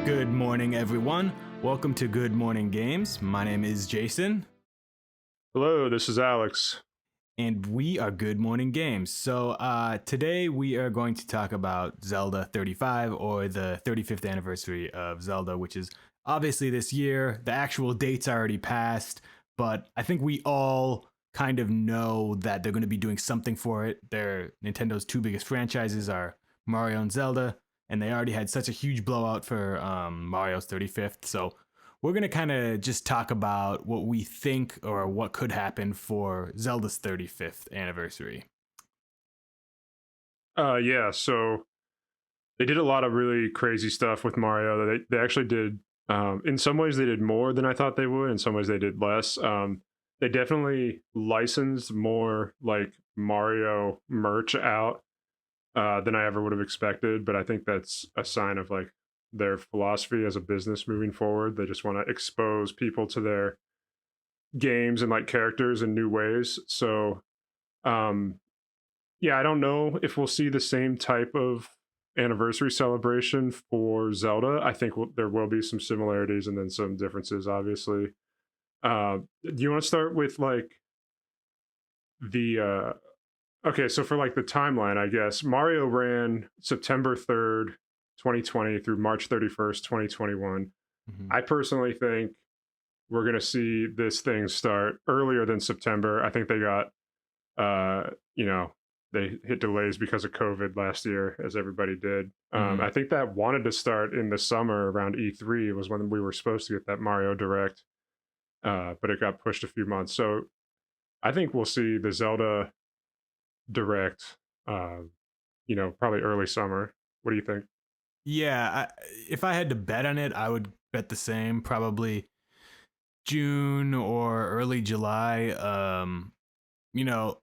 Good morning, everyone. Welcome to Good Morning Games. My name is Jason, Hello, this is Alex. and we are Good Morning Games. So today we are going to talk about Zelda 35, or the 35th anniversary of Zelda, which is obviously this year. The actual date's already passed, but I think we all kind of know that they're going to be doing something for it. Nintendo's two biggest franchises are Mario and Zelda, and they already had such a huge blowout for Mario's 35th. So we're going to kind of just talk about what we think or what could happen for Zelda's 35th anniversary. So they did a lot of really crazy stuff with Mario. They actually did, in some ways, they did more than I thought they would. In some ways, they did less. They definitely licensed more like Mario merch out than I ever would have expected. But I think that's a sign of like their philosophy as a business moving forward. They just want to expose people to their games and like characters in new ways. So, um, yeah, I don't know if we'll see the same type of anniversary celebration for Zelda. I think there will be some similarities and then some differences, obviously. Do you want to start with like the okay, so for like the timeline, I guess Mario ran September 3rd, 2020 through March 31st, 2021. Mm-hmm. I personally think we're going to see this thing start earlier than September. I think they got they hit delays because of COVID last year, as everybody did. Mm-hmm. I think that wanted to start in the summer around E3 was when we were supposed to get that Mario Direct, but it got pushed a few months. So I think we'll see the Zelda Direct, probably early summer. What do you think? Yeah, if I had to bet on it, I would bet the same, probably June or early July. You know,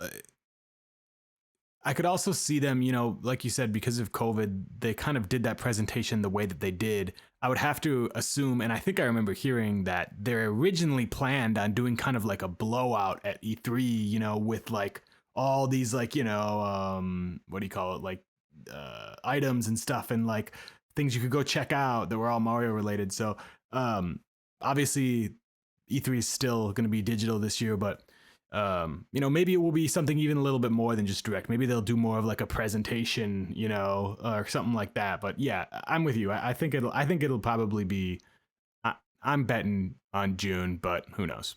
I could also see them, like you said, because of COVID, they kind of did that presentation the way that they did. I would have to assume, and I think I remember hearing that they're originally planned on doing kind of like a blowout at E3, with like all these like, what do you call it? Like items and stuff and like things you could go check out that were all Mario related. So obviously E3 is still going to be digital this year, but maybe it will be something even a little bit more than just direct. Maybe they'll do more of like a presentation, or something like that. But yeah, I'm with you. I think it'll probably be. I'm betting on June, but who knows?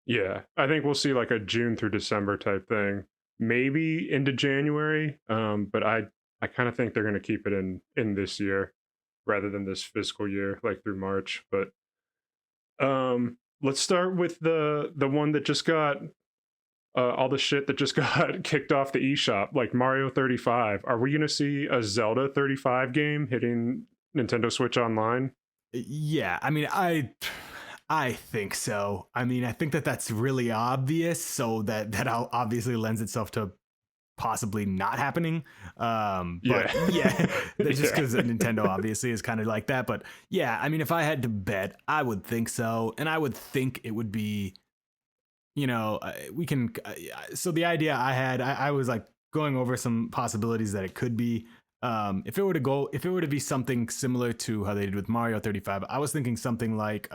Yeah, I think we'll see like a June through December type thing, maybe into January. But I kind of think they're going to keep it in this year rather than this fiscal year, like through March. But let's start with the one that just got all the shit that just got kicked off the eShop, like Mario 35. Are we going to see a Zelda 35 game hitting Nintendo Switch Online? Yeah, I mean, I think so. I mean, I think that's really obvious, so that obviously lends itself to possibly not happening. But yeah, just because Nintendo obviously is kind of like that. But yeah, I mean, if I had to bet, I would think so, and I would think it would be, we can. So the idea I had, I was like going over some possibilities that it could be. If it were to be something similar to how they did with Mario 35, I was thinking something like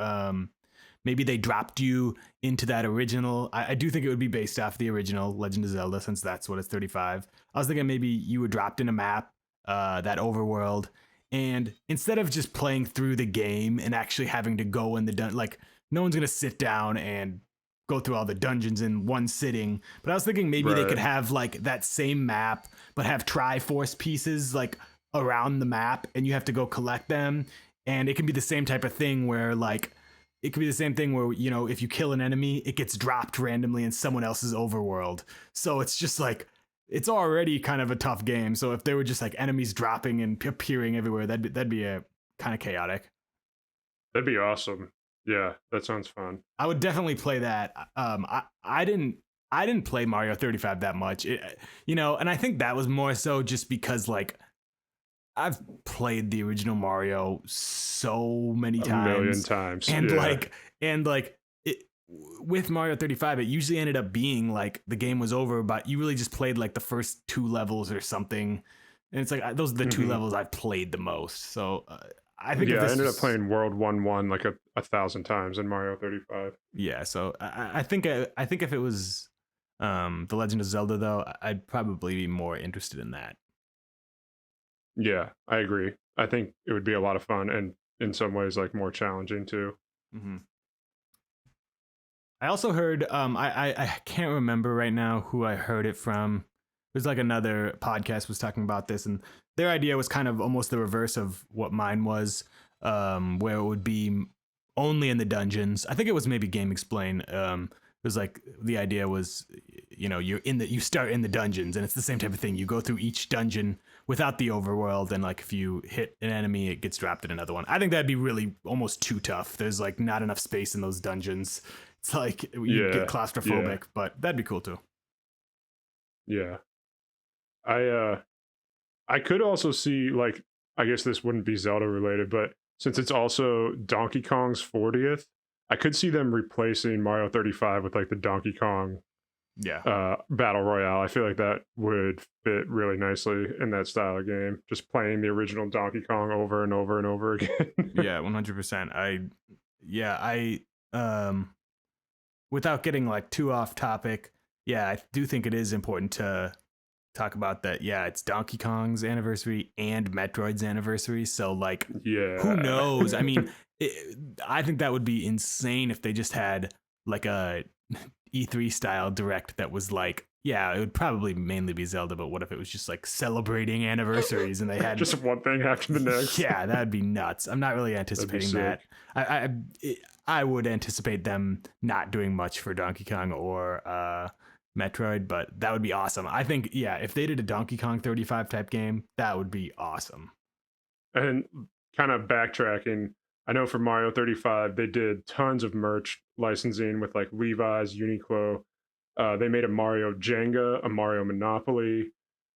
maybe they dropped you into that original. I do think it would be based off the original Legend of Zelda, since that's what it's 35. I was thinking maybe you were dropped in a map, that overworld, and instead of just playing through the game and actually having to go in the like no one's gonna sit down and go through all the dungeons in one sitting. But I was thinking maybe they could have like that same map, but have Triforce pieces like around the map, and you have to go collect them. And it can be the same type of thing where like it could be the same thing where, if you kill an enemy, it gets dropped randomly in someone else's overworld. So it's just like, it's already kind of a tough game. So if they were just like enemies dropping and appearing everywhere, that'd be a kind of chaotic. That'd be awesome. Yeah, that sounds fun. I would definitely play that. I didn't play Mario 35 that much, and I think that was more so just because like I've played the original Mario so many times, a million times, and it, with Mario 35, it usually ended up being like the game was over, but you really just played like the first two levels or something, and it's like those are the two levels I've played the most. So I think if Yeah, I this ended up was, playing World 1-1 like a thousand times in Mario 35. yeah. So I think if it was The Legend of Zelda though, I'd probably be more interested in that. Yeah, I agree. I think it would be a lot of fun and in some ways like more challenging too. Mm-hmm. I also heard I can't remember right now who I heard it from. There's like another podcast was talking about this, and their idea was kind of almost the reverse of what mine was, where it would be only in the dungeons. I think it was maybe Game Explain. It was like the idea was, you start in the dungeons, and it's the same type of thing. You go through each dungeon without the overworld, and like if you hit an enemy, it gets dropped in another one. I think that'd be really almost too tough. There's like not enough space in those dungeons. It's like you get Yeah, claustrophobic, yeah, but that'd be cool too. yeah. I could also see like I guess this wouldn't be Zelda related, but since it's also Donkey Kong's 40th, I could see them replacing Mario 35 with like the Donkey Kong Yeah. battle royale. I feel like that would fit really nicely in that style of game. Just playing the original Donkey Kong over and over and over again. Yeah, 100%. I without getting like too off topic, yeah, I do think it is important to talk about that. Yeah, it's Donkey Kong's anniversary and Metroid's anniversary. So like, who Yeah. knows? I mean, I think that would be insane if they just had like a E3 style direct that was like, yeah, it would probably mainly be Zelda, but what if it was just like celebrating anniversaries and they had Just one thing after the next. yeah, that'd be nuts. I'm not really anticipating that. sick. I would anticipate them not doing much for Donkey Kong or Metroid, but that would be awesome. I think, yeah, if they did a Donkey Kong 35 type game, that would be awesome. And kind of backtracking, I know for Mario 35, they did tons of merch licensing with like Levi's, Uniqlo. They made a Mario Jenga, a Mario Monopoly,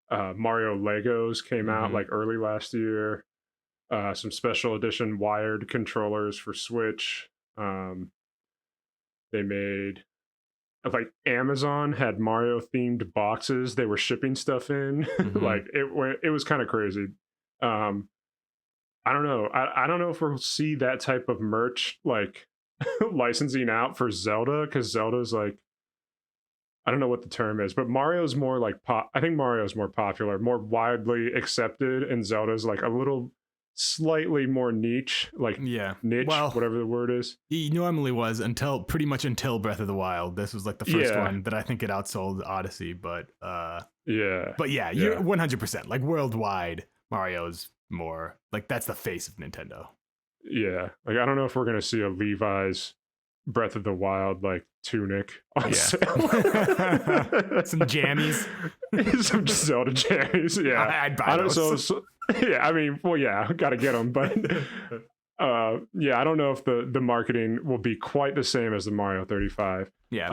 Mario Legos came out like early last year. Some special edition wired controllers for Switch. They made like Amazon had Mario themed boxes they were shipping stuff in. Like it was kind of crazy. Um, I don't know. I don't know if we'll see that type of merch like licensing out for Zelda because Zelda's like I don't know what the term is, but Mario's more like pop. I think Mario's more popular, more widely accepted, and Zelda's like a little slightly more niche, like Yeah. niche, Well, whatever the word is. he normally was until pretty much until Breath of the Wild. This was like the first Yeah, one that I think it outsold Odyssey, yeah, but yeah, you're yeah, 100%. Like worldwide, Mario's more like that's the face of Nintendo. yeah. Like I don't know if we're gonna see a Levi's Breath of the Wild like tunic on Yeah. sale. Some jammies. Some Zelda jammies. Yeah, I'd buy I don't. those. So yeah, I mean, well, yeah, got to get them, but yeah, I don't know if the marketing will be quite the same as the Mario 35. Yeah,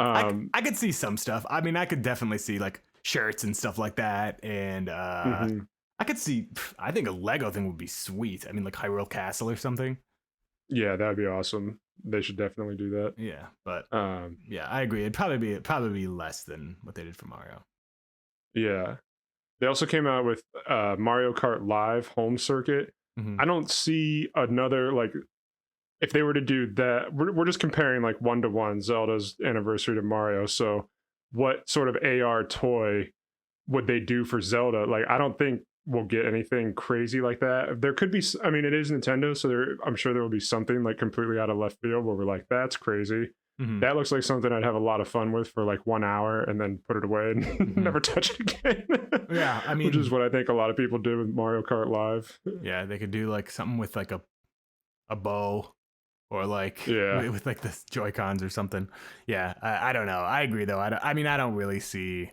I could see some stuff. I mean, I could definitely see like shirts and stuff like that, and Mhm. I could see. I think a Lego thing would be sweet. I mean, like Hyrule Castle or something. Yeah, that'd be awesome. They should definitely do that. Yeah, but Um, yeah, I agree. It'd probably be less than what they did for Mario. yeah, they also came out with Mario Kart Live Home Circuit. Mm-hmm. I don't see another like if they were to do that. We're just comparing like 1-to-1 Zelda's anniversary to Mario. So, what sort of AR toy would they do for Zelda? Like, I don't think we'll get anything crazy like that. There could be. I mean, it is Nintendo, so I'm sure there will be something like completely out of left field where we're like, that's crazy. Mm-hmm. That looks like something I'd have a lot of fun with for like 1 hour and then put it away and never touch it again. Yeah, I mean, which is what I think a lot of people do with Mario Kart Live. yeah, they could do like something with like a bow or like Yeah. with like the Joy Cons or something. Yeah, I don't know. I agree though. I mean, I don't really see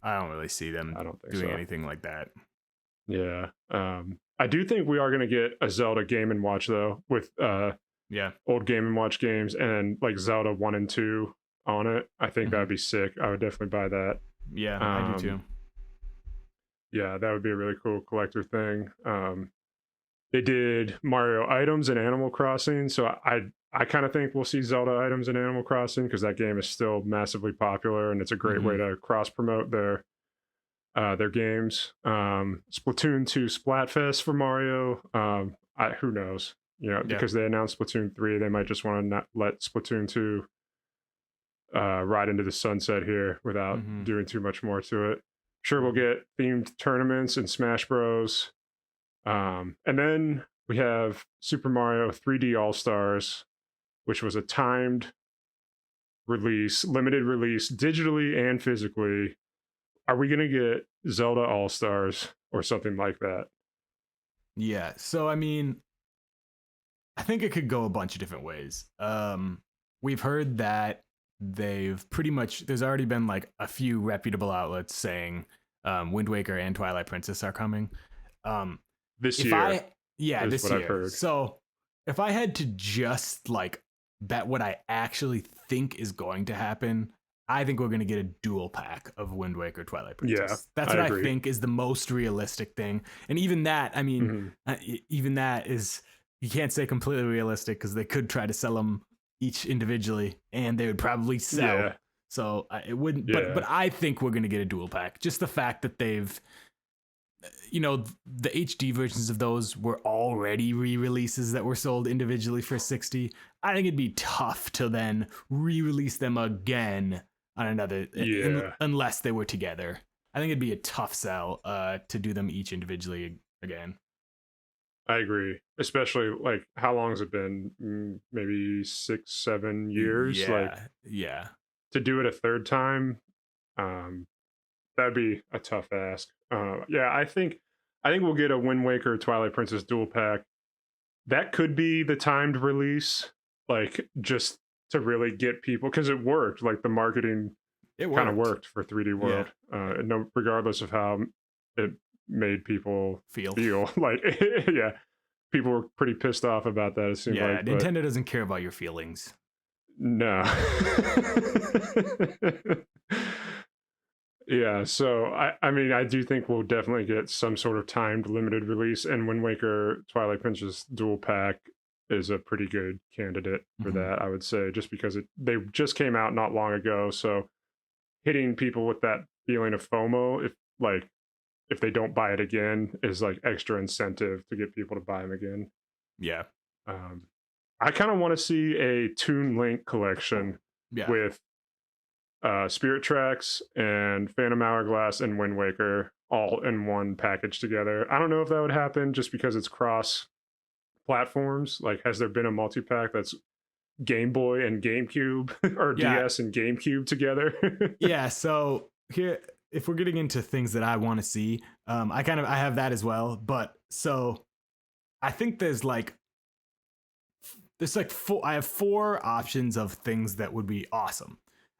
them I don't think doing so. anything like that. Yeah. I do think we are going to get a Zelda Game and Watch though, with Yeah, old Game and Watch games and like Zelda 1 and 2 on it. I think that'd be sick. I would definitely buy that. yeah, I do too. Yeah, that would be a really cool collector thing. They did Mario items in Animal Crossing, so I kind of think we'll see Zelda items in Animal Crossing because that game is still massively popular and it's a great way to cross promote their games. Splatoon 2 Splatfest for Mario. who knows? You know, Yeah. because they announced Splatoon 3, they might just want to not let Splatoon 2 ride into the sunset here without Hmm. doing too much more to it. Sure, we'll get themed tournaments in Smash Bros. And then we have Super Mario 3D All Stars, which was a timed release, limited release, digitally and physically. Are we gonna get Zelda All Stars or something like that? Yeah. So I mean, I think it could go a bunch of different ways. We've heard that they've pretty much there's already been like a few reputable outlets saying Wind Waker and Twilight Princess are coming. Um, This if year I Yeah, is this what I've year. heard. So if I had to just like bet what I actually think is going to happen, I think we're going to get a dual pack of Wind Waker Twilight Yeah, Princess. That's I what I agree. think is the most realistic thing. And even that, I mean, Hmm. even that is you can't say completely realistic because they could try to sell them each individually and they would probably sell. Yeah, So it wouldn't, but yeah, I think we're going to get a dual pack. Just the fact that they've the HD versions of those were already re-releases that were sold individually for 60. I think it'd be tough to then re-release them again on another yeah. unless they were together. I think it'd be a tough sell to do them each individually again. I agree. Especially like how long has it been? Maybe 6, 7 years. Like Yeah, yeah. to do it a third time, um, that'd be a tough ask. Yeah, I think we'll get a Wind Waker Twilight Princess dual pack. That could be the timed release, like just to really get people because it worked. Like the marketing It kind of worked. worked for 3D Yeah, World, no, regardless of how it made people feel. feel. Like, yeah, people were pretty pissed off about that. It seemed Yeah, like, but Nintendo doesn't care about your feelings. no. Yeah, so I mean, I do think we'll definitely get some sort of timed limited release, and Wind Waker Twilight Princess dual pack is a pretty good candidate for Mm-hmm. that, I would say, just because they just came out not long ago, so hitting people with that feeling of FOMO, if they don't buy it again, is like extra incentive to get people to buy them again. Yeah, Um, I kind of want to see a Toon Link collection yeah. with Spirit Tracks and Phantom Hourglass and Wind Waker all in one package together. I don't know if that would happen just because it's cross platforms. Like, has there been a multi pack that's Game Boy and GameCube or Yeah, DS and GameCube together? yeah. So here, if we're getting into things that I want to see, I have that as well. But so I think there's like four. I have four options of things that would be awesome.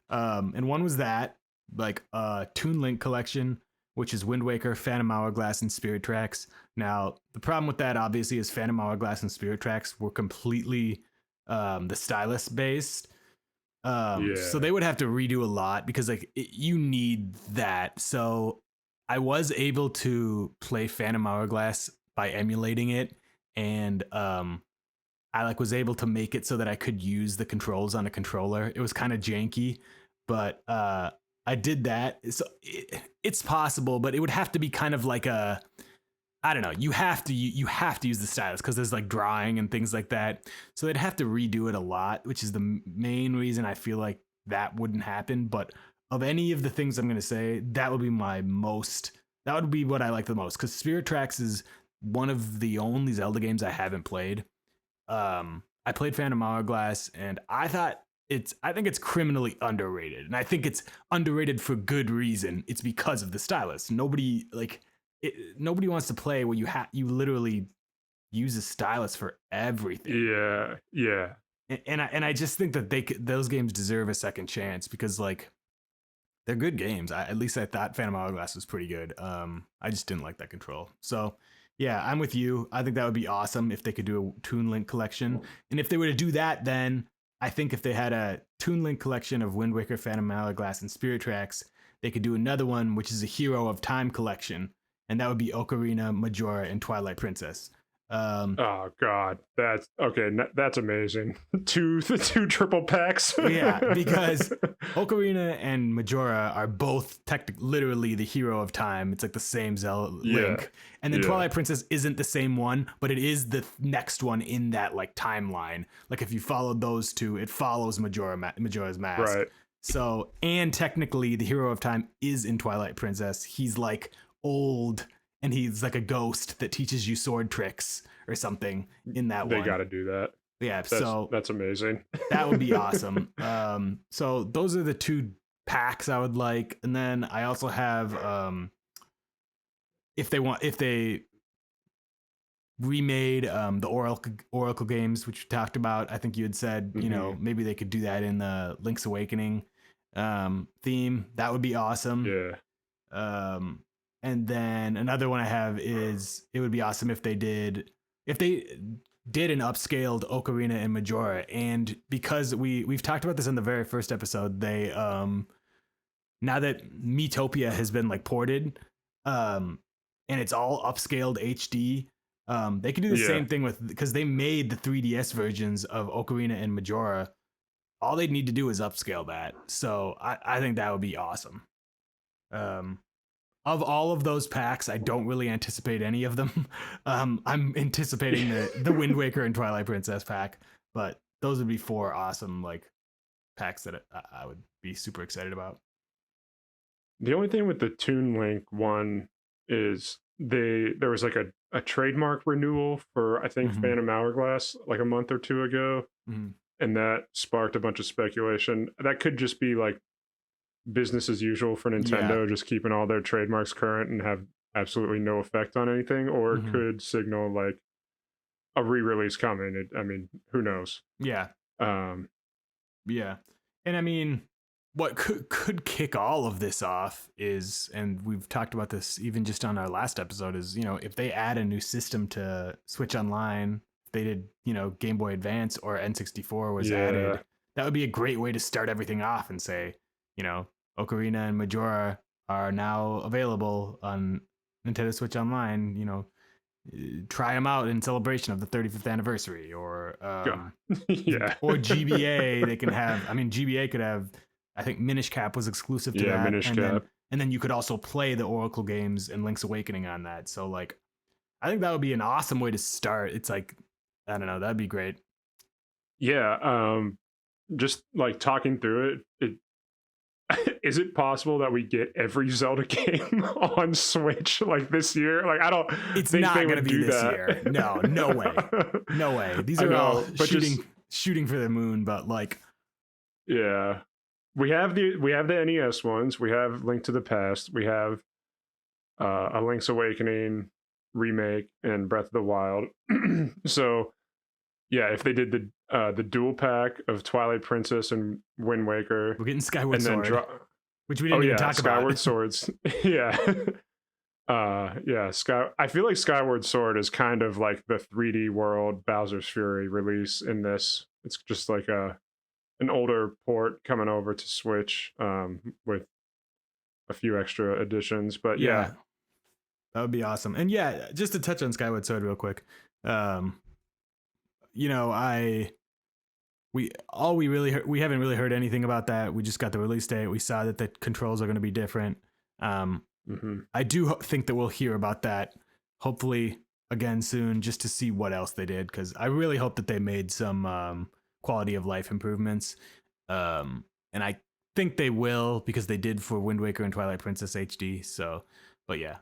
And one was that like Toon Link collection, which is Wind Waker, Phantom Hourglass, and Spirit Tracks. Now the problem with that obviously is Phantom Hourglass and Spirit Tracks were completely the stylus based. So Yeah. they would have to redo a lot because you need that. So I was able to play Phantom Hourglass by emulating it, and I like was able to make it so that I could use the controls on a controller. It was kind of janky, but I did that. So it's possible, but it would have to be kind of like a I don't know. You have to use the stylus because there's like drawing and things like that. So they'd have to redo it a lot, which is the main reason I feel like that wouldn't happen. But of any of the things I'm gonna say, that would be my most. That would be what I like the most because Spirit Tracks is one of the only Zelda games I haven't played. I played Phantom Hourglass, and I think it's criminally underrated, and I think it's underrated for good reason. It's because of the stylus. Nobody wants to play where you literally use a stylus for everything. Yeah. Yeah. And I just think that those games deserve a second chance because like they're good games. At least I thought Phantom Hourglass was pretty good. I just didn't like that control. So yeah, I'm with you. I think that would be awesome if they could do a Toon Link collection. And if they were to do that, then I think if they had a Toon Link collection of Wind Waker, Phantom Hourglass, and Spirit Tracks, they could do another one, which is a Hero of Time collection, and that would be Ocarina, Majora, and Twilight Princess. Oh God, that's okay. That's amazing. The two triple packs. Yeah, because Ocarina and Majora are both literally the hero of time. It's like the same Yeah, Link, and then yeah, Twilight Princess isn't the same one, but it is the next one in that like timeline. Like if you followed those two, it follows Majora's Mask. right. So, and technically, the hero of time is in Twilight Princess. He's like old, and he's like a ghost that teaches you sword tricks or something in that They one. got to do that. Yeah, so That's amazing. that would be awesome. So those are the two packs I would like, and then I also have if they remade the Oracle games, which we talked about. I think you had said Hmm. maybe they could do that in the Link's Awakening theme. That would be awesome. Yeah, Um, and then another one I have is it would be awesome if they did an upscaled Ocarina and Majora, and because we've talked about this in the very first episode, they now that Miitopia has been like ported, and it's all upscaled HD. They could do the yeah. same thing with because they made the 3DS versions of Ocarina and Majora. All they'd need to do is upscale that. So I think that would be awesome. Um, of all of those packs, I don't really anticipate any of them. I'm anticipating the Wind Waker and Twilight Princess pack, but those would be four awesome like packs that I would be super excited about. The only thing with the Toon Link one is there was like a trademark renewal for I think Mm-hmm. Phantom Hourglass like a month or two ago, Mm-hmm. and that sparked a bunch of speculation. That could just be like business as usual for Yeah. Nintendo, just keeping all their trademarks current and have absolutely no effect on anything, or it Mm-hmm. could signal like a re-release coming. I mean, who knows? Yeah. Um, Yeah. And I mean, what could kick all of this off is, and we've talked about this even just on our last episode, is if they add a new system to Switch Online, if they did Game Boy Advance or N64 was yeah, added, that would be a great way to start everything off and say, you know, Ocarina and Majora are now available on Nintendo Switch Online. Try them out in celebration of the 35th anniversary, or God. Yeah, or GBA. They can have. I mean, GBA could have. I think Minish Cap was exclusive to yeah, that, Minish Cap. and then you could also play the Oracle games and Link's Awakening on that. So like, I think that would be an awesome way to start. It's like, I don't know, that'd be great. Yeah, just like talking through it, is it possible that we get every Zelda game on Switch like this year? Like, I don't It's think they not going to would be do this that. year. No, no way, no way. These I are all know, but just shooting for the moon, but like, yeah, we have the NES ones. We have Link to the Past. We have a Link's Awakening remake and Breath of the Wild. So yeah, if they did the dual pack of Twilight Princess and Wind Waker, we're getting Skyward and then Sword, which we didn't oh even yeah, talk about. Skyward Swords, yeah. Yeah, I feel like Skyward Sword is kind of like the 3D World Bowser's Fury release in this. It's just like an older port coming over to Switch, with a few extra additions. But yeah, Yeah, that would be awesome. And yeah, just to touch on Skyward Sword real quick. Um, I we haven't really heard anything about that. We just got the release date. We saw that the controls are going to be different. Um, hmm, I do think that we'll hear about that hopefully again soon, just to see what else they did, because I really hope that they made some quality of life improvements. And I think they will, because they did for Wind Waker and Twilight Princess HD. So, but yeah,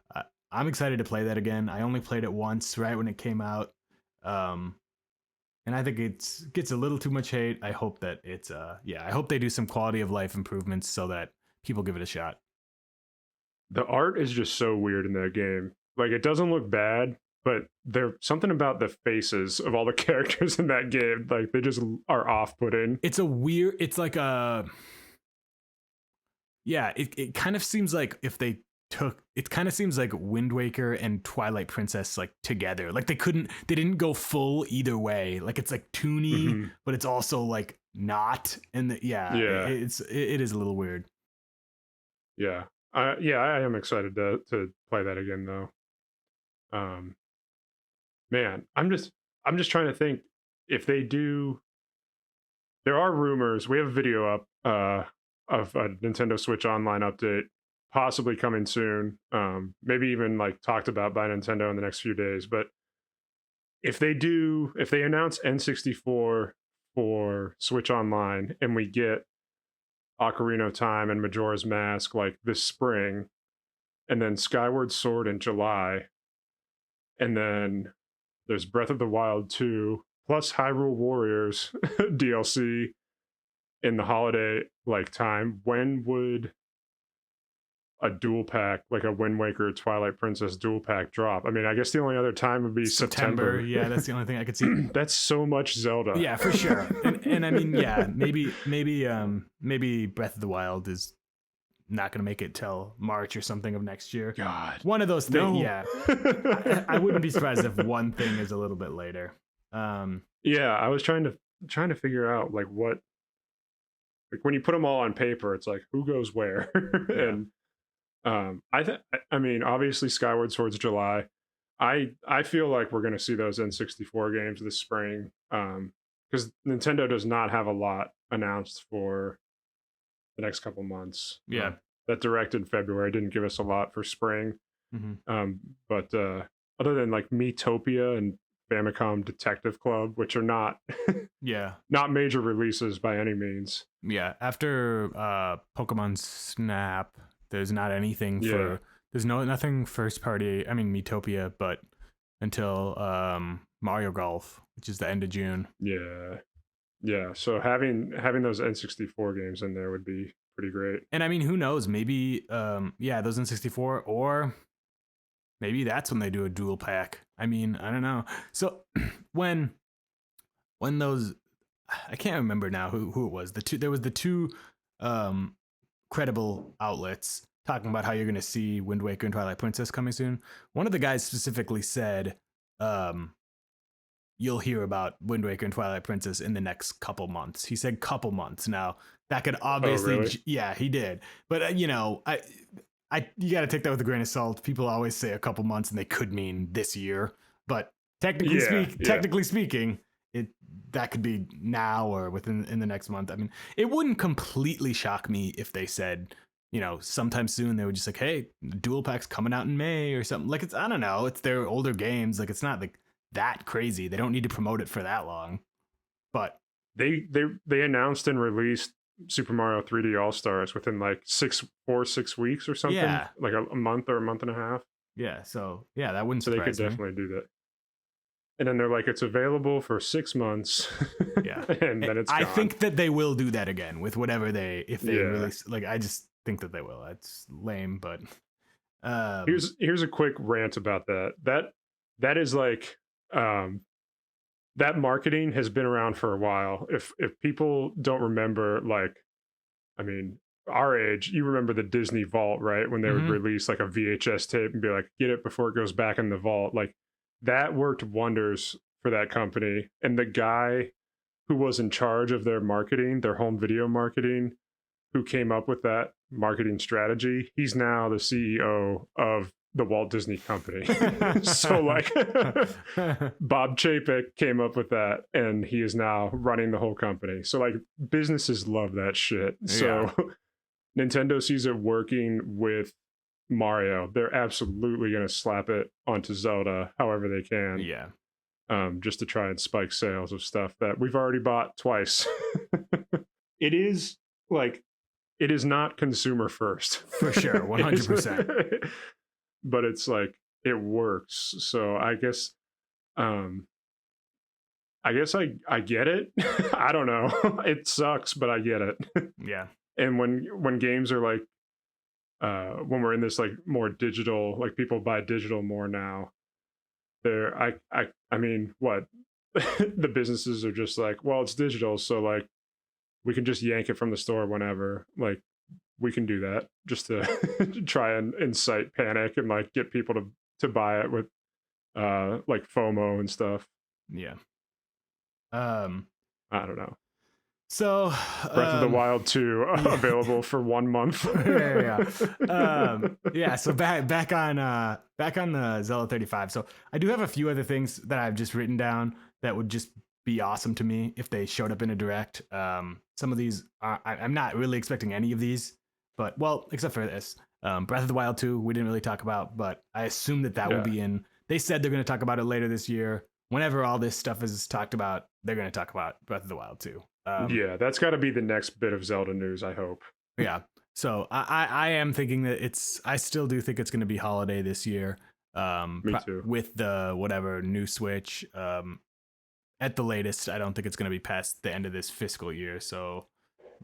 I'm excited to play that again. I only played it once right when it came out. Um, and I think it gets a little too much hate. I hope that it's I hope they do some quality of life improvements so that people give it a shot. the art is just so weird in that game. Like, it doesn't look bad, but there's something about the faces of all the characters in that game. Like, they just are off-putting. It's like a yeah, it kind of seems like if they it kind of seems like Wind Waker and Twilight Princess like together. Like they didn't go full either way. Like it's like toony, Hmm. but it's also like not. And Yeah, it is a little weird. yeah, I am excited to play that again though. Um, man, I'm just trying to think if they do. There are rumors. We have a video up of a Nintendo Switch Online update possibly coming soon. Maybe even like talked about by Nintendo in the next few days. But if they announce N64 for Switch Online and we get Ocarina of Time and Majora's Mask like this spring, and then Skyward Sword in July, and then there's Breath of the Wild 2 plus Hyrule Warriors DLC in the holiday like time. When would a dual pack, like a Wind Waker Twilight Princess dual pack, drop? I mean, I guess the only other time would be September. Yeah, that's the only thing I could see. That's so much Zelda. Yeah, for sure. And I mean, yeah, maybe Breath of the Wild is not going to make it till March or something of next year. God, one of those things. no. Yeah, I wouldn't be surprised if one thing is a little bit later. Yeah, I was trying to figure out like what, like when you put them all on paper, it's like who goes where. Yeah. And I mean, obviously Skyward Sword's July. I feel like we're going to see those N64 games this spring, because Nintendo does not have a lot announced for the next couple months. Yeah. That Direct in February didn't give us a lot for spring. Mm-hmm. But other than like Miitopia and Famicom Detective Club, which are not not major releases by any means. Yeah, after Pokemon Snap, there's not anything for there's nothing first party. I mean Miitopia, but until Mario Golf, which is the end of June. Yeah. So having those N64 games in there would be pretty great. And I mean, who knows? Maybe those N64, or maybe that's when they do a dual pack. I mean, I don't know. So when those, I can't remember now who it was. There was the two credible outlets talking about how you're going to see Wind Waker and Twilight Princess coming soon. One of the guys specifically said, you'll hear about Wind Waker and Twilight Princess in the next couple months. He said couple months. Now that could obviously, really? Yeah, he did. But you got to take that with a grain of salt. People always say a couple months, and they could mean this year. But technically speaking, that could be now or in the next month. I mean, it wouldn't completely shock me if they said, sometime soon they were just like, hey, dual pack's coming out in May or something. Like, I don't know. It's their older games. Like, it's not like that crazy. They don't need to promote it for that long. But they announced and released Super Mario 3D All Stars within like 6 weeks or something. Yeah. Like a month or a month and a half. Yeah. So yeah, that wouldn't So they could surprise me. definitely do that. And then they're like, it's available for 6 months. Yeah. And then it's gone. I think that they will do that again with whatever if they release. Like, I just think that they will. It's lame, but here's a quick rant about that. That is like that marketing has been around for a while. If people don't remember, like, I mean, our age, you remember the Disney Vault, right? When they would release like a VHS tape and be like, get it before it goes back in the vault. Like, that worked wonders for that company. And the guy who was in charge of their marketing, their home video marketing, who came up with that marketing strategy, he's now the CEO of the Walt Disney Company. So like Bob Chapek came up with that, and he is now running the whole company. So like businesses love that shit. So Nintendo sees it working with Mario. They're absolutely going to slap it onto Zelda however they can. Yeah. Just to try and spike sales of stuff that we've already bought twice. It is not consumer first. For sure, 100%. But it's like, it works. So I guess I get it. I don't know. It sucks, but I get it. Yeah. And when games are like, when we're in this like more digital, like people buy digital more now, I mean, what? The businesses are just like, well, it's digital, so like we can just yank it from the store whenever. Like, we can do that just to try and incite panic and like get people to buy it with like FOMO and stuff. Yeah. I don't know. So, Breath of the Wild 2 yeah. available for 1 month. Yeah. So back on the Zelda 35. So I do have a few other things that I've just written down that would just be awesome to me if they showed up in a direct. Some of these I'm not really expecting any of these, but well, except for this. Breath of the Wild 2, we didn't really talk about, but I assume that will Yeah. be in. They said they're going to talk about it later this year. Whenever all this stuff is talked about, they're going to talk about Breath of the Wild 2. Yeah, that's got to be the next bit of Zelda news, I hope. Yeah. So I am thinking that I still do think it's going to be holiday this year. Me too. With the whatever new Switch. At the latest, I don't think it's going to be past the end of this fiscal year. So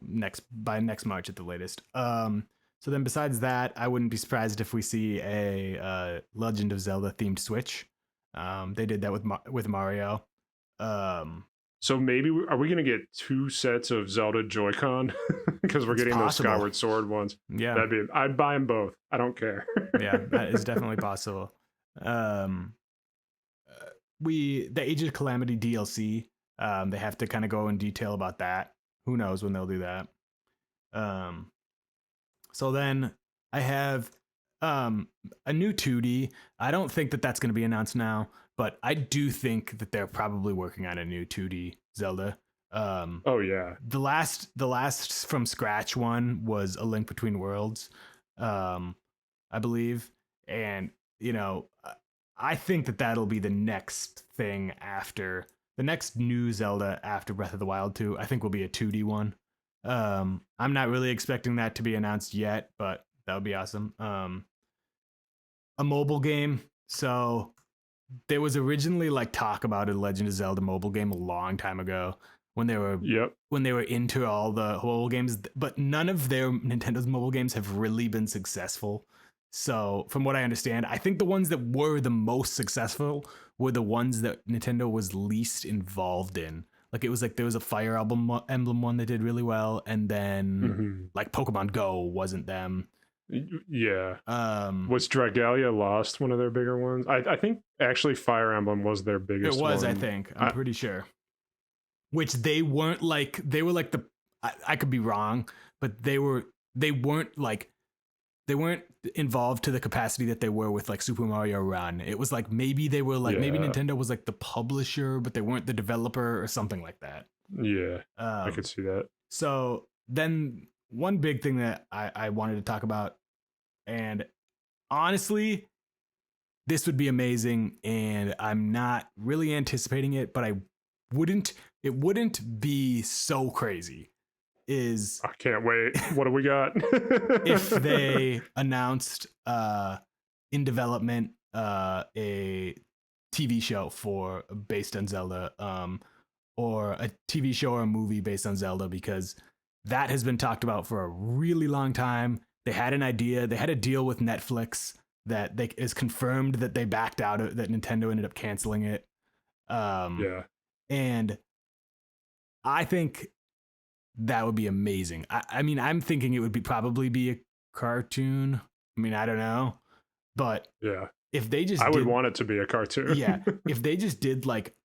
by next March at the latest. So then besides that, I wouldn't be surprised if we see a Legend of Zelda themed Switch. They did that with Mario. So maybe are we going to get 2 sets of Zelda Joy-Con because we're getting possible. those Skyward Sword ones? Yeah, I'd buy them both. I don't care. Yeah, that is definitely possible. The Age of Calamity DLC. They have to kind of go in detail about that. Who knows when they'll do that? So then I have a new 2D. I don't think that that's going to be announced now, but I do think that they're probably working on a new 2D Zelda. Oh yeah. The last from scratch one was A Link Between Worlds, I believe, and I think that that'll be the next thing after the next new Zelda after Breath of the Wild 2. I think will be a 2D one. I'm not really expecting that to be announced yet, but that would be awesome. A mobile game. So there was originally like talk about a Legend of Zelda mobile game a long time ago when they were into all the mobile games, but none of their Nintendo's mobile games have really been successful. So from what I understand, I think the ones that were the most successful were the ones that Nintendo was least involved in. Like it was like there was a Fire Emblem one that did really well, and then like Pokemon Go wasn't them. Yeah. Was Dragalia Lost one of their bigger ones? I think actually Fire Emblem was their biggest one. It was, I think. I'm pretty sure. Which they were like the I could be wrong, but they weren't involved to the capacity that they were with like Super Mario Run. It was like maybe they were like maybe Nintendo was like the publisher, but they weren't the developer or something like that. Yeah, I could see that. So then one big thing that I wanted to talk about, and honestly, this would be amazing, and I'm not really anticipating it, but it wouldn't be so crazy. I can't wait. What do we got? If they announced in development a TV show based on Zelda, or a TV show or a movie based on Zelda, because that has been talked about for a really long time. They had an idea. They had a deal with Netflix that is confirmed that they backed out of, that Nintendo ended up canceling it. Yeah. And I think that would be amazing. I mean, I'm thinking it would probably be a cartoon. I mean, I don't know, but yeah, if they just, I would want it to be a cartoon. Yeah, if they just did like,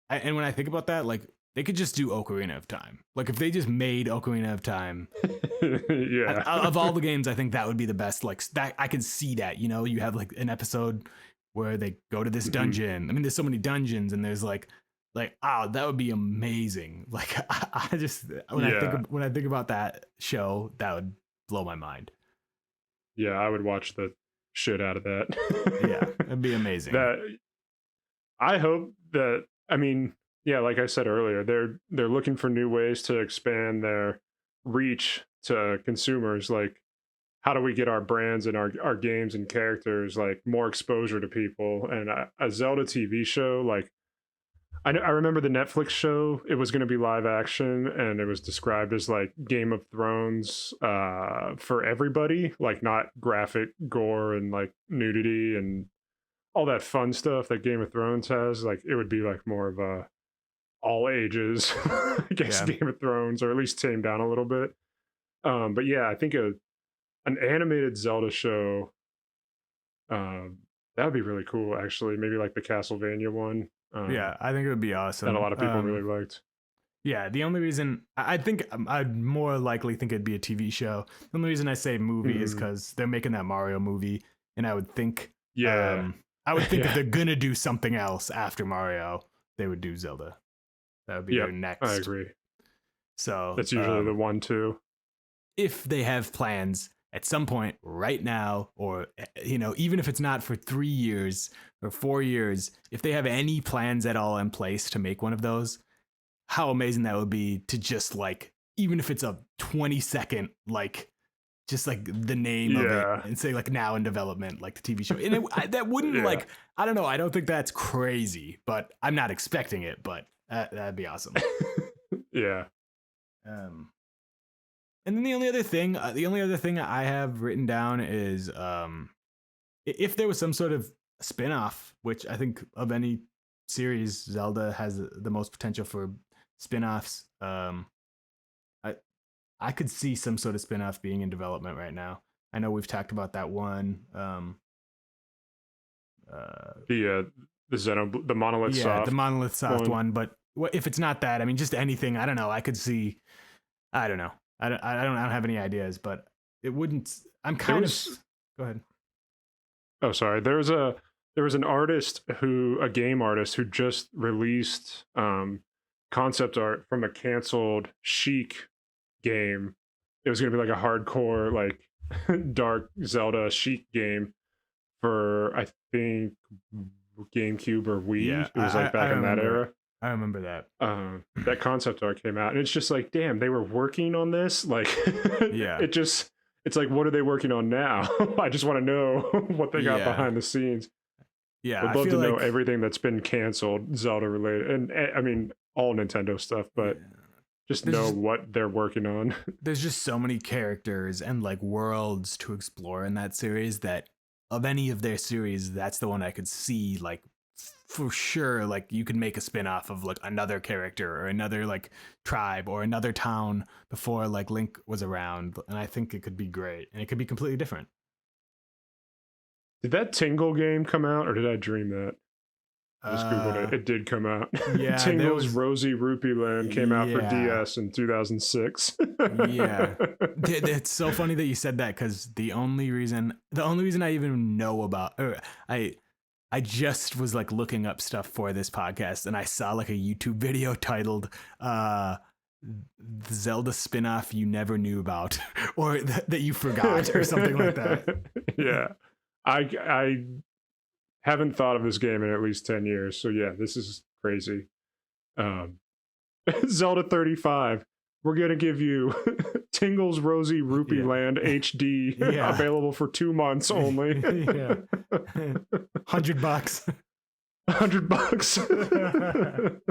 and when I think about that, like they could just do Ocarina of Time. Like if they just made Ocarina of Time, yeah, of all the games, I think that would be the best. Like that, I can see that. You have like an episode where they go to this dungeon. I mean, there's so many dungeons, and there's like that would be amazing. Like I just when I think about that show, that would blow my mind. Yeah, I would watch the shit out of that. Yeah, it'd be amazing. I hope that, I mean, yeah, like I said earlier, they're looking for new ways to expand their reach to consumers. Like, how do we get our brands and our games and characters like more exposure to people? And a Zelda TV show, like I remember the Netflix show. It was going to be live action, and it was described as like Game of Thrones for everybody, like not graphic gore and like nudity and all that fun stuff that Game of Thrones has. Like it would be like more of a all ages, I guess, Game of Thrones, or at least tamed down a little bit. But yeah, I think an animated Zelda show, that would be really cool. Actually, maybe like the Castlevania one. Yeah, I think it would be awesome. That a lot of people really liked. Yeah, the only reason I think I'd more likely think it'd be a TV show. The only reason I say movie is Mm, because they're making that Mario movie, and yeah, I would think if yeah, they're gonna do something else after Mario, they would do Zelda. That would be their yep. I next. agree. So That's usually the one too. if they have plans at some point right now, or even if it's not for 3 years or 4 years, if they have any plans at all in place to make one of those, how amazing that would be to just like, even if it's a 20-second, like just like the name of it Yeah, and say like now in development, like the TV show. And that wouldn't yeah, like, I don't know. I don't think that's crazy, but I'm not expecting it, but that'd be awesome. yeah. Um, and then the only other thing I have written down is if there was some sort of spin-off, which I think of any series, Zelda has the most potential for spin-offs. I I could see some sort of spin-off being in development right now. I know we've talked about that one. Uh, The Monolith yeah, the Soft Monolith Soft one. one, but if it's not that, I mean, just anything. I don't know. I could see. I don't know. I don't have any ideas, but it wouldn't. I'm There kind of. was Go ahead. oh sorry. There was an a game artist who just released concept art from a canceled Chic game. It was going to be like a hardcore like dark Zelda Chic game for I think GameCube or Wii. Yeah, It was like I back in that remember. era. I remember that. That concept art came out, and it's just like, damn, they were working on this. Like, Yeah, it's like, what are they working on now? I just want to know what they got yeah, behind the scenes. yeah. Would I love feel to know like everything that's been canceled Zelda related, and I mean all Nintendo stuff, yeah. but just There's know just what they're working on. there's just so many characters and like worlds to explore in that series that of any of their series, that's the one I could see like for sure. Like you could make a spin-off of like another character or another like tribe or another town before like Link was around. And I think it could be great. And it could be completely different. Did that Tingle game come out, or did I dream that? I just googled it. Uh It did come out. yeah, there Tingle's was Rosy Rupee Land came out for yeah. DS in 2006. Yeah. It's so funny that you said that because the only reason I even know about, or I just was like looking up stuff for this podcast and I saw like a YouTube video titled the Zelda spin-off you never knew about or that you forgot or something like that. Yeah, I haven't thought of this game in at least 10 years. So yeah, this is crazy. Um, Zelda 35. We're gonna give you Tingle's Rosy Rupee Yeah. Land HD Yeah. available for 2 months only. Yeah. $100. $100.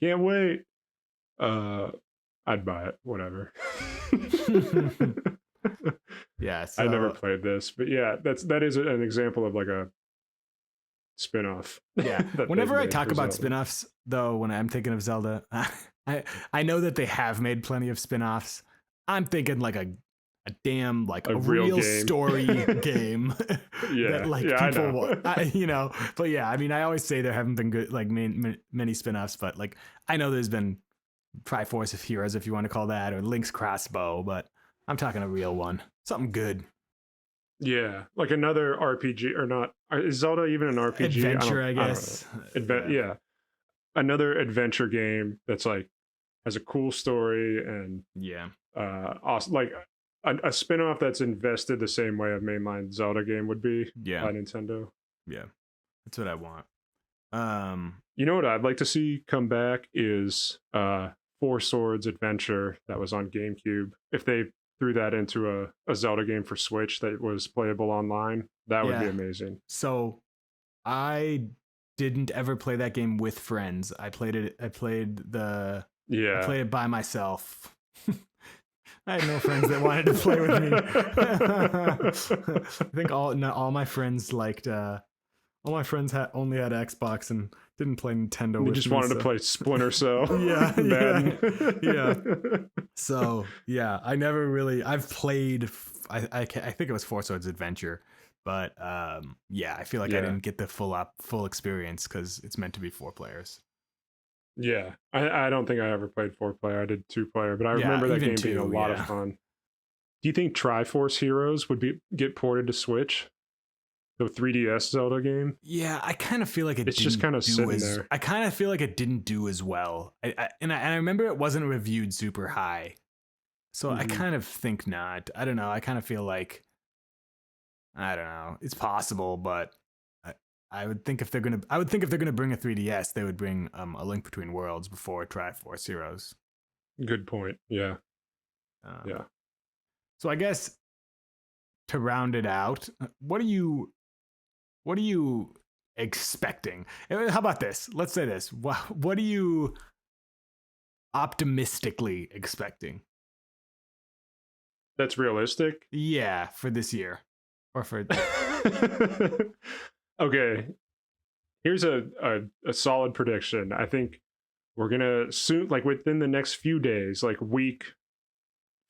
Can't wait. I'd buy it. Whatever. Yeah, I never so played this, but yeah, that is an example of like a spin-off. yeah. that they've Whenever I made talk for about Zelda. spin-offs, though, when I'm thinking of Zelda, I know that they have made plenty of spin-offs. I'm thinking like a damn like A a real real game. story game Yeah, that like yeah, I people know. but yeah, I mean, I always say there haven't been good like many spin-offs, but like I know there's been Triforce of Heroes, if you want to call that, or Link's Crossbow, but I'm talking a real one, something good. Yeah, like another RPG or not? Is Zelda even an RPG? Adventure, I don't guess. know. Yeah, another adventure game that's like has a cool story and Yeah. awesome, like a spin-off that's invested the same way a mainline Zelda game would be Yeah. by Nintendo. Yeah. That's what I want. You know what I'd like to see come back is Four Swords Adventure that was on GameCube. If they threw that into a Zelda game for Switch that was playable online, that would be Yeah. amazing. So I didn't ever play that game with friends. I played I Yeah. played it by myself. I had no friends that wanted to play with me. I think all my friends liked all my friends only had Xbox and didn't play Nintendo They with just me, wanted so. to play Splinter Cell. Yeah, Madden. yeah. So yeah, I've played I think it was Four Swords Adventure, but yeah, I feel like I Yeah. didn't get the full experience because it's meant to be 4 players. Yeah, I don't think I ever played 4 player. I did 2 player, but I Yeah, remember that even game being a two. lot of Yeah, fun. Do you think Triforce Heroes would be get ported to Switch? The 3DS Zelda game? yeah. I kind of feel like it It's just didn't kind of do sitting as. there. I kind of feel like it didn't do as well. And I remember it wasn't reviewed super high, so I Hmm. kind of think not. I don't know. I kind of feel like I don't know. It's possible, but I, I would think if they're gonna, I would think if they're gonna bring a 3DS, they would bring a Link Between Worlds before Triforce Heroes. Good point. Yeah, Um, yeah. so I guess to round it out, what are you expecting? How about this? Let's say this. What are you optimistically expecting? That's realistic. Yeah, for this year, or for Okay, here's a solid prediction. I think we're gonna soon, like within the next few days, like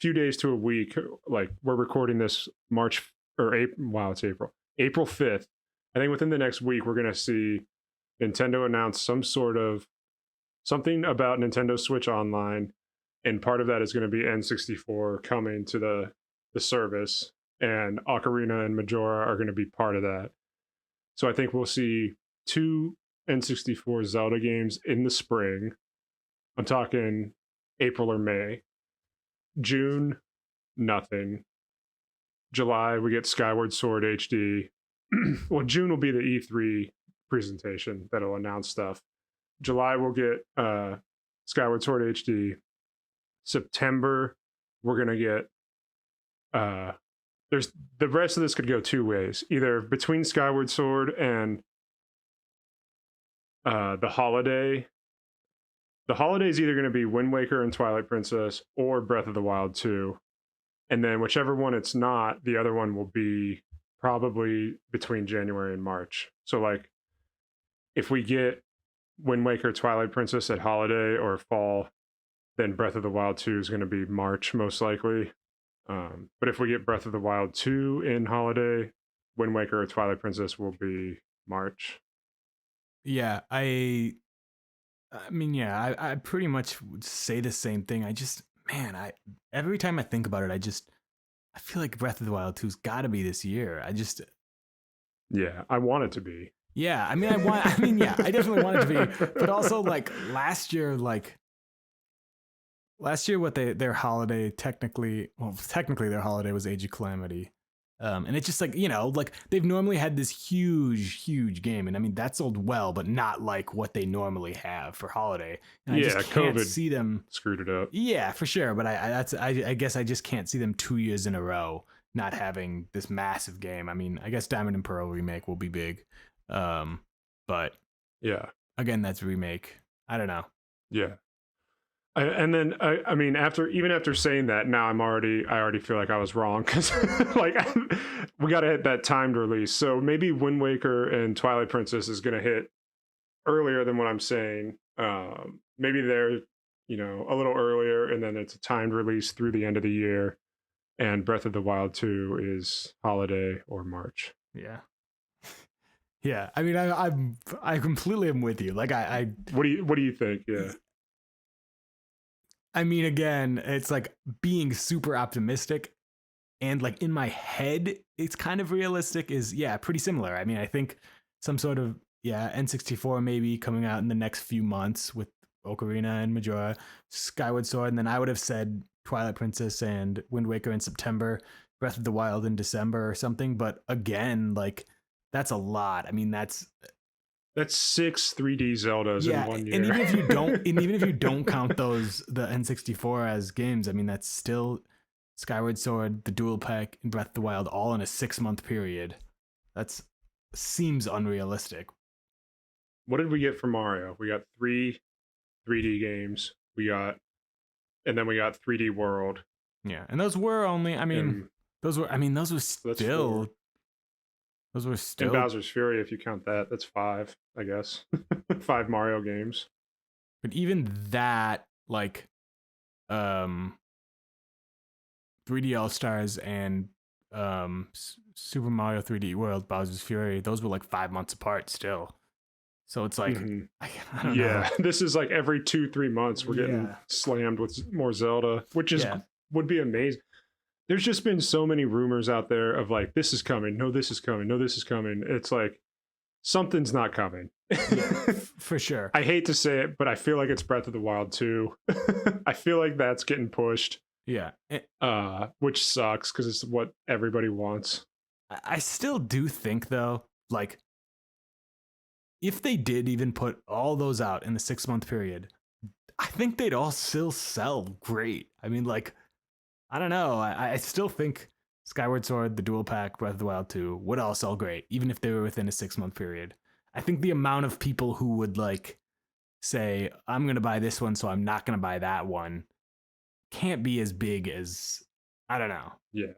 few days to a week. Like we're recording this March or April. Wow, it's April 5th. I think within the next week we're gonna see Nintendo announce something about Nintendo Switch Online, and part of that is going to be N64 coming to the service, and Ocarina and Majora are going to be part of that. So I think we'll see 2 N64 Zelda games in the spring. I'm talking April or May. June, nothing. July, we get Skyward Sword HD. Well, June will be the E3 presentation that'll announce stuff. July, we'll get Skyward Sword HD. September, we're going to get there's the rest of this could go 2 ways, either between Skyward Sword and the holiday. The holiday is either going to be Wind Waker and Twilight Princess or Breath of the Wild 2. And then whichever one it's not, the other one will be probably between January and March. So like if we get Wind Waker, Twilight Princess at holiday or fall, then Breath of the Wild 2 is going to be March most likely. But if we get Breath of the Wild 2 in holiday, Wind Waker or Twilight Princess will be March. yeah. I mean, yeah. I pretty much would say the same thing. I just, man, I every time I think about it, I feel like Breath of the Wild 2's got to be this year. I just, Yeah, I want it to be. yeah. I mean, I mean, yeah. I definitely want it to be, but also like last year, what their holiday technically their holiday was Age of Calamity. And it's just like, like they've normally had this huge game. And I mean, that sold well, but not like what they normally have for holiday. And I just Yeah, can't COVID see them. screwed it up. Yeah, for sure. But I guess I just can't see them 2 years in a row not having this massive game. I mean, I guess Diamond and Pearl remake will be big. Um, but Yeah, again, that's remake. I don't know. yeah. And then I mean, after saying that, now I already feel like I was wrong because like we got to hit that timed release. So maybe Wind Waker and Twilight Princess is going to hit earlier than what I'm saying. Maybe they're a little earlier, and then it's a timed release through the end of the year. And Breath of the Wild 2 is holiday or March. Yeah. Yeah. I mean, I completely am with you. Like What do you think? Yeah. I mean, again, it's like being super optimistic and like in my head, it's kind of realistic is, yeah, pretty similar. I mean, I think some sort of, yeah, N64 maybe coming out in the next few months with Ocarina and Majora, Skyward Sword. And then I would have said Twilight Princess and Wind Waker in September, Breath of the Wild in December or something. But again, like that's a lot. I mean, That's 6 3D Zeldas in yeah, one and year. even if you don't, and even if you don't count the N64 as games, I mean that's still Skyward Sword, the Dual Pack, and Breath of the Wild all in a 6 month period. That's seems unrealistic. What did we get for Mario? We got 3 3D games. We got 3D World. Yeah, and those were only. I mean, And those were that's 4. still. Those were And still. Bowser's Fury, if you count that, that's 5, I guess. 5 Mario games. But even that, like, um, 3D All Stars and Super Mario 3D World, Bowser's Fury, those were like 5 months apart still. So it's like, Mhm. I don't know. This is like every 2-3 months we're getting Yeah. slammed with more Zelda, which is Yeah. would be amazing. There's just been so many rumors out there of like, this is coming, no, this is coming, no, this is coming. It's like something's not coming. Yeah, for sure. I hate to say it, but I feel like it's Breath of the Wild 2. I feel like that's getting pushed, Yeah. which sucks because it's what everybody wants. I still do think though, like if they did even put all those out in the 6-month period, I think they'd all still sell great. I mean, like, I don't know. I still think Skyward Sword, the dual pack, Breath of the Wild 2 would all sell great, even if they were within a 6-month period. I think the amount of people who would like say, I'm going to buy this one, so I'm not going to buy that one, can't be as big as, I don't know. Yeah,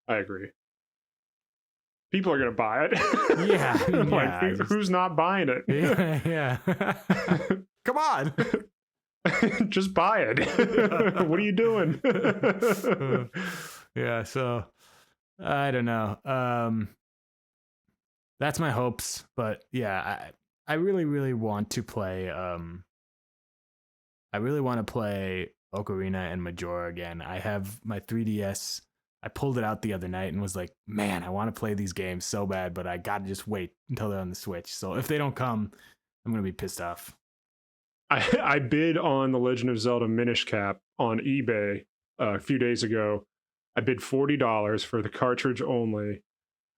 I agree. People are gonna buy it. Yeah, I mean, like, who's not buying it? Yeah. Come on. Just buy it. What are you doing? Yeah, so I don't know. That's my hopes, but yeah, I really want to play I really want to play Ocarina and Majora again. I have my 3DS. I pulled it out the other night and was like, man, I want to play these games so bad, but I got to just wait until they're on the Switch. So if they don't come, I'm going to be pissed off. I bid on the Legend of Zelda Minish Cap on eBay a few days ago. I bid $40 for the cartridge only,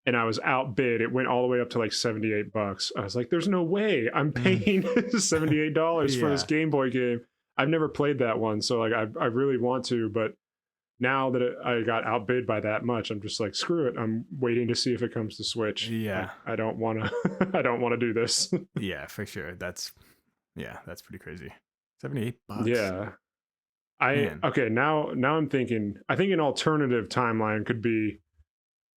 and I was outbid. It went all the way up to like $78. I was like, "There's no way I'm paying $78 for this Game Boy game." I've never played that one, so like I really want to, but now that I got outbid by that much, I'm just like, screw it. I'm waiting to see if it comes to Switch. Yeah, I don't want to. I don't want to do this. Yeah, for sure. That's pretty crazy. $78. Yeah. Man. Okay, now I'm thinking, I think an alternative timeline could be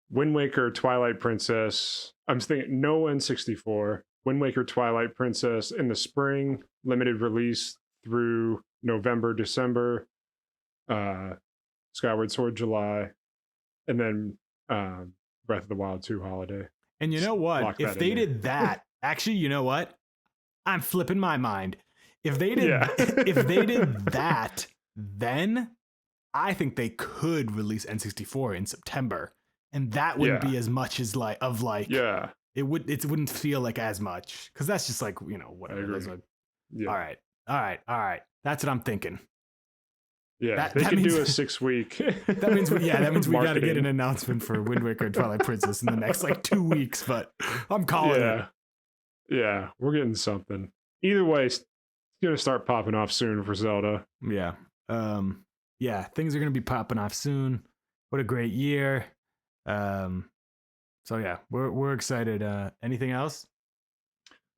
Wind Waker, Twilight Princess. I'm thinking no N64, Wind Waker, Twilight Princess in the spring, limited release through November, December, Skyward Sword July, and then Breath of the Wild 2 holiday. And you know what? If they did that, actually, you know what? I'm flipping my mind. If they did if they did that, then I think they could release N64 in September. And that wouldn't be as much as it wouldn't feel like as much, because that's just like, whatever. All right. That's what I'm thinking. Yeah, they could do a 6-week. That means we got to get an announcement for Wind Waker and Twilight Princess in the next like 2 weeks. But I'm calling it. Yeah, we're getting something. Either way, it's gonna start popping off soon for Zelda. Yeah, things are gonna be popping off soon. What a great year. So yeah, we're excited. Anything else?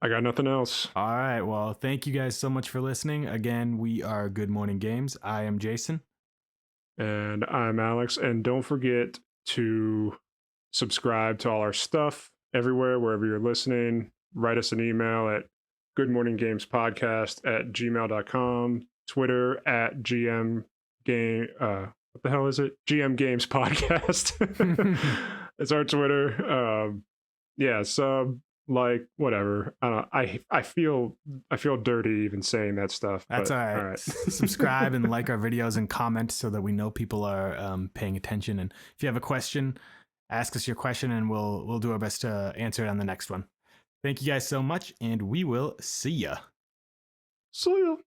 I got nothing else. All right. Well, thank you guys so much for listening. Again, we are Good Morning Games. I am Jason. And I'm Alex. And don't forget to subscribe to all our stuff everywhere, wherever you're listening. Write us an email at goodmorninggamespodcast@gmail.com. Twitter at GM Game. What the hell is it? GM Games Podcast. It's our Twitter. Sub. Like, whatever. I don't know. I feel dirty even saying that stuff. That's all right. Subscribe and like our videos and comment so that we know people are paying attention. And if you have a question, ask us your question and we'll do our best to answer it on the next one. Thank you guys so much, and we will see ya. See ya.